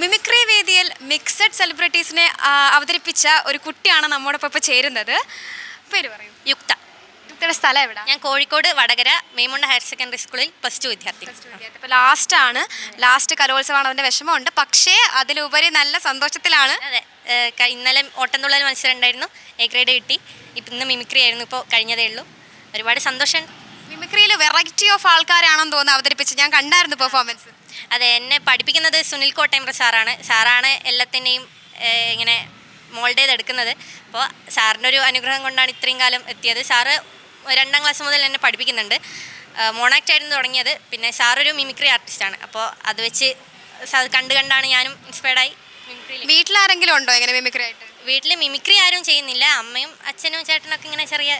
Mimicry വേദിയിൽ mixed സെലിബ്രിറ്റീസിനെ അവതരിപ്പിച്ച ഒരു കുട്ടിയാണ് നമ്മോടൊപ്പം ഇപ്പോൾ ചേരുന്നത്. പേര് പറയൂ. യുക്ത. യുക്തയുടെ സ്ഥലം എവിടെ? ഞാൻ കോഴിക്കോട് വടകര മേമുണ്ട ഹയർ സെക്കൻഡറി സ്കൂളിൽ +2 വിദ്യാർത്ഥി. ഇപ്പോൾ ലാസ്റ്റ് കലോത്സവമാണ്, അതിൻ്റെ വിഷമമുണ്ട്. പക്ഷേ അതിലുപരി നല്ല സന്തോഷത്തിലാണ്. അതെ, ഇന്നലെ ഓട്ടംതുള്ളൽ മത്സരം ഉണ്ടായിരുന്നു, A ഗ്രേഡ് കിട്ടി. ഇന്ന് മിമിക്രി ആയിരുന്നു, ഇപ്പോൾ കഴിഞ്ഞതേ ഉള്ളൂ. ഒരുപാട് സന്തോഷം. മിമിക്രിയിൽ വെറൈറ്റി ഓഫ് ആൾക്കാരാണെന്ന് തോന്നുന്നു അവതരിപ്പിച്ച്. ഞാൻ കണ്ടായിരുന്നു പെർഫോമൻസ്. അതെ, എന്നെ പഠിപ്പിക്കുന്നത് സുനിൽ കോട്ടയമ്പ്ര സാറാണ് എല്ലാത്തിനെയും ഇങ്ങനെ മോൾഡ് ചെയ്തെടുക്കുന്നത്. അപ്പോൾ സാറിൻ്റെ ഒരു അനുഗ്രഹം കൊണ്ടാണ് ഇത്രയും കാലം എത്തിയത്. സാറ് 2ാം ക്ലാസ് മുതൽ എന്നെ പഠിപ്പിക്കുന്നുണ്ട്. മോണാക്റ്റ് ആയിരുന്നു തുടങ്ങിയത്. പിന്നെ സാറൊരു മിമിക്രി ആർട്ടിസ്റ്റാണ്. അപ്പോൾ അത് വെച്ച് കണ്ടാണ് ഞാനും ഇൻസ്പയർഡായി മിമിക്രി. വീട്ടിലാരെങ്കിലും ഉണ്ടോ ഇങ്ങനെ മിമിക്രി ആയിട്ട്? വീട്ടിൽ മിമിക്രി ആരും ചെയ്യുന്നില്ല. അമ്മയും അച്ഛനും ചേട്ടനൊക്കെ ഇങ്ങനെ ചെറിയ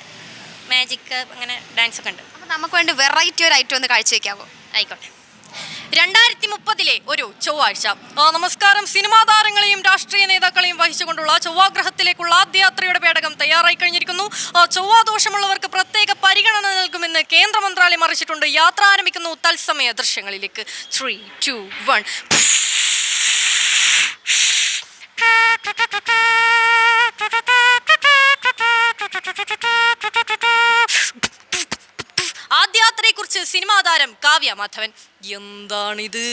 മാജിക്ക് അങ്ങനെ ഡാൻസൊക്കെ ഉണ്ട്. അപ്പോൾ നമുക്ക് വേണ്ടി വെറൈറ്റി ഒരു ഐറ്റം ഒന്ന് കാഴ്ചവെക്കാമോ? ആയിക്കോട്ടെ. 2030 ഒരു ചൊവ്വാഴ്ച. നമസ്കാരം. സിനിമാ താരങ്ങളെയും രാഷ്ട്രീയ നേതാക്കളെയും വഹിച്ചുകൊണ്ടുള്ള ചൊവ്വാഗ്രഹത്തിലേക്കുള്ള ആദ്യയാത്രയുടെ പേടകം തയ്യാറായി കഴിഞ്ഞിരിക്കുന്നു. ചൊവ്വാദോഷമുള്ളവർക്ക് പ്രത്യേക പരിഗണന നൽകുമെന്ന് കേന്ദ്ര മന്ത്രാലയം അറിയിച്ചിട്ടുണ്ട്. യാത്ര ആരംഭിക്കുന്നു തത്സമയ ദൃശ്യങ്ങളിലേക്ക്. 3, 2, 1. ആദ്യയാത്രയെക്കുറിച്ച് സിനിമാ താരം കാവ്യ മാധവൻ. എന്താണിത്?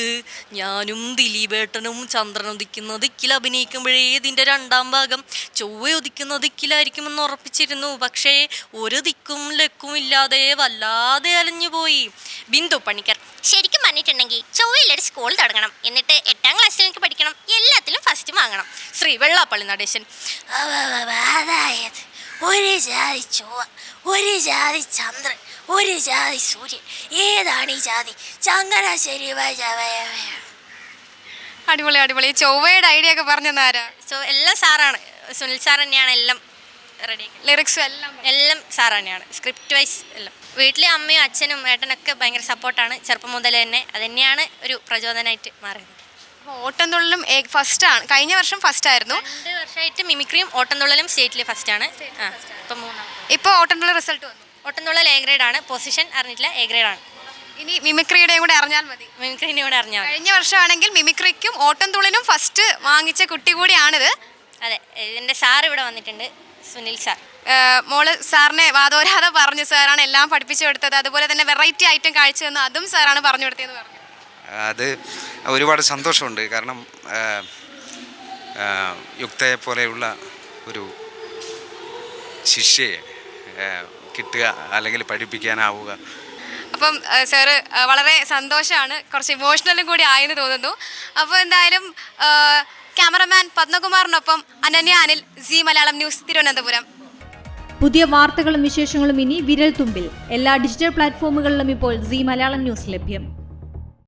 ഞാനും ദിലീപേട്ടനും ചന്ദ്രൻ ഉദിക്കുന്ന ദിക്കിൽ അഭിനയിക്കുമ്പോഴേ ഇതിൻ്റെ 2ാം ഭാഗം ചൊവ്വ ഉദിക്കുന്ന ദിക്കിലായിരിക്കുമെന്ന് ഉറപ്പിച്ചിരുന്നു. പക്ഷേ ഒരു ദിക്കും ലക്കും ഇല്ലാതെ വല്ലാതെ അലഞ്ഞുപോയി. ബിന്ദു പണിക്കർ. ശരിക്കും പറഞ്ഞിട്ടുണ്ടെങ്കിൽ ചൊവ്വയിലൊരു സ്കൂൾ തുടങ്ങണം, എന്നിട്ട് 8ാം ക്ലാസ്സിൽ എനിക്ക് പഠിക്കണം, എല്ലാത്തിലും ഫസ്റ്റ് വാങ്ങണം. ശ്രീ വെള്ളാപ്പള്ളി നടേശൻ. അതായത് ഒരു ജാതി ചൊവ്വ, ഒരു ജാതി ചന്ദ്രൻ, ഒരു ജാതി സൂര്യൻ. ഏതാണ് ഈ ജാതി? ചങ്ങനാശ്ശേരി. അടിപൊളി അടിപൊളി. ചൊവ്വയുടെ ഐഡിയ ഒക്കെ പറഞ്ഞാരാ? എല്ലാം സാറാണ്. സുനിൽ സാർ തന്നെയാണ് എല്ലാം റെഡി. ലിറിക്സും എല്ലാം സാർ തന്നെയാണ്, സ്ക്രിപ്റ്റ് വൈസ് എല്ലാം. വീട്ടിലെ അമ്മയും അച്ഛനും ഏട്ടനൊക്കെ ഭയങ്കര സപ്പോർട്ടാണ് ചെറുപ്പം മുതൽ തന്നെ. അത് തന്നെയാണ് ഒരു പ്രചോദനമായിട്ട് മാറിയത്. ഓട്ടംതുള്ളലും ഫസ്റ്റാണ്. കഴിഞ്ഞ വർഷം ഫസ്റ്റ് ആയിരുന്നു. 2 വർഷമായിട്ട് മിമിക്രിയും ഓട്ടംതുള്ളലും സ്റ്റേറ്റിൽ ഫസ്റ്റാണ്. ഇപ്പം 3. ഇപ്പോൾ ഓട്ടംതുള്ളൽ റിസൾട്ട് വന്നു. ഓട്ടംതുള്ളൽ A ഗ്രേഡ് ആണ്. പൊസിഷൻ അറിഞ്ഞിട്ടില്ല, A ഗ്രേഡ് ആണ്. ഇനി മിമിക്രിയുടെയും കൂടെ അറിഞ്ഞാൽ മതി. മിമിക്രീൻ്റെ കൂടെ അറിഞ്ഞാൽ മതി. കഴിഞ്ഞ വർഷമാണെങ്കിൽ മിമിക്രിക്കും ഓട്ടംതുള്ളലും ഫസ്റ്റ് വാങ്ങിച്ച കുട്ടി കൂടിയാണിത്. അതെ, ഇതിൻ്റെ സാർ ഇവിടെ വന്നിട്ടുണ്ട്, സുനിൽ സാർ. മോള് സാറിനെ വാദോരാതെ പറഞ്ഞു സാറാണ് എല്ലാം പഠിപ്പിച്ചു കൊടുത്തത്. അതുപോലെ തന്നെ വെറൈറ്റി ഐറ്റം കാഴ്ച തന്നു, അതും സാറാണ് പറഞ്ഞു കൊടുത്തതെന്ന് പറഞ്ഞു. അത് ഒരുപാട് സന്തോഷമുണ്ട്. കാരണം യുക്തയെ പോലെയുള്ള ഒരു ശിഷ്യയെ കിട്ടുക, അല്ലെങ്കിൽ പഠിപ്പിക്കാനാവുക. അപ്പം സാറ് വളരെ സന്തോഷമാണ്, കുറച്ച് ഇമോഷണലും കൂടി ആയെന്ന് തോന്നുന്നു. അപ്പോൾ എന്തായാലും ക്യാമറമാൻ പത്മകുമാറിനൊപ്പം അനന്യ അനിൽ, സി മലയാളം ന്യൂസ്, തിരുവനന്തപുരം. പുതിയ വാർത്തകളും വിശേഷങ്ങളും ഇനി വിരൽ തുമ്പിൽ. എല്ലാ ഡിജിറ്റൽ പ്ലാറ്റ്ഫോമുകളിലും ഇപ്പോൾ സി മലയാളം ന്യൂസ് ലഭ്യം.